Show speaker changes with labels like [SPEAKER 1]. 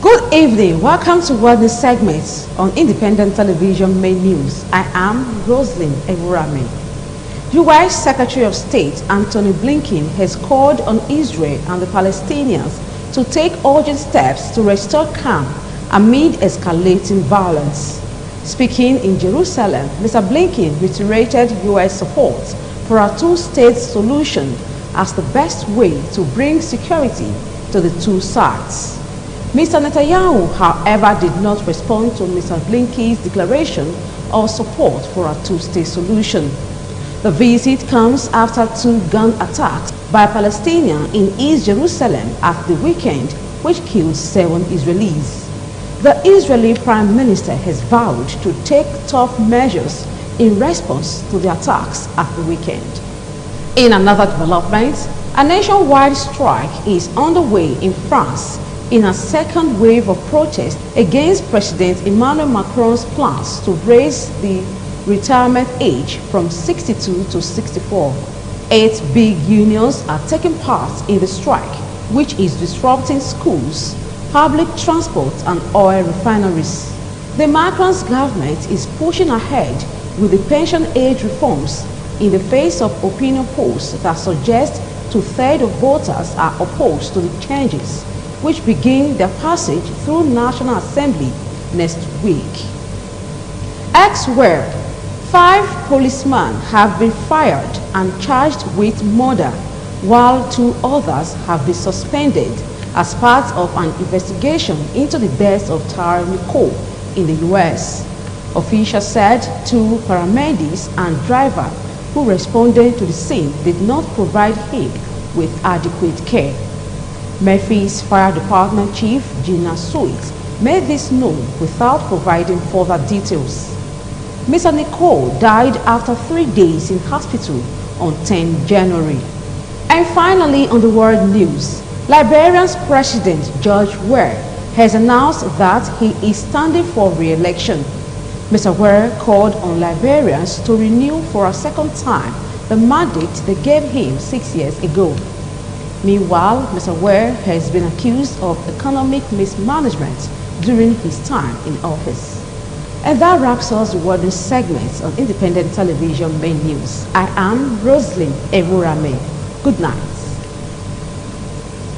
[SPEAKER 1] Good evening. Welcome to World News segments on Independent Television Main News. I am Roslyn Ewurame. U.S. Secretary of State Antony Blinken has called on Israel and the Palestinians to take urgent steps to restore calm amid escalating violence. Speaking in Jerusalem, Mr. Blinken reiterated U.S. support for a two-state solution as the best way to bring security to the two sides. Mr. Netanyahu, however, did not respond to Mr. Blinken's declaration of support for a two-state solution. The visit comes after two gun attacks by Palestinians in East Jerusalem at the weekend, which killed 7 Israelis. The Israeli Prime Minister has vowed to take tough measures in response to the attacks at the weekend. In another development, a nationwide strike is underway in France in a second wave of protest against President Emmanuel Macron's plans to raise the retirement age from 62 to 64. 8 big unions are taking part in the strike, which is disrupting schools, public transport and oil refineries. The Macron's government is pushing ahead with the pension age reforms in the face of opinion polls that suggest 2/3 of voters are opposed to the changes, which begin their passage through National Assembly next week. Elsewhere, 5 policemen have been fired and charged with murder, while 2 others have been suspended as part of an investigation into the death of Tara Nicole in the U.S. Officials said 2 paramedics and driver who responded to the scene did not provide him with adequate care. Memphis Fire Department Chief Gina Sweet made this known without providing further details. Mr. Nicole died after 3 days in hospital on 10 January. And finally, on the world news, Liberia's President George Weah has announced that he is standing for re-election. Mr. Weah called on Liberians to renew for a second time the mandate they gave him 6 years ago. Meanwhile, Mr. Weah has been accused of economic mismanagement during his time in office. And that wraps up the World News segments on Independent Television Main News. I am Roslyn Ewurame. Good night.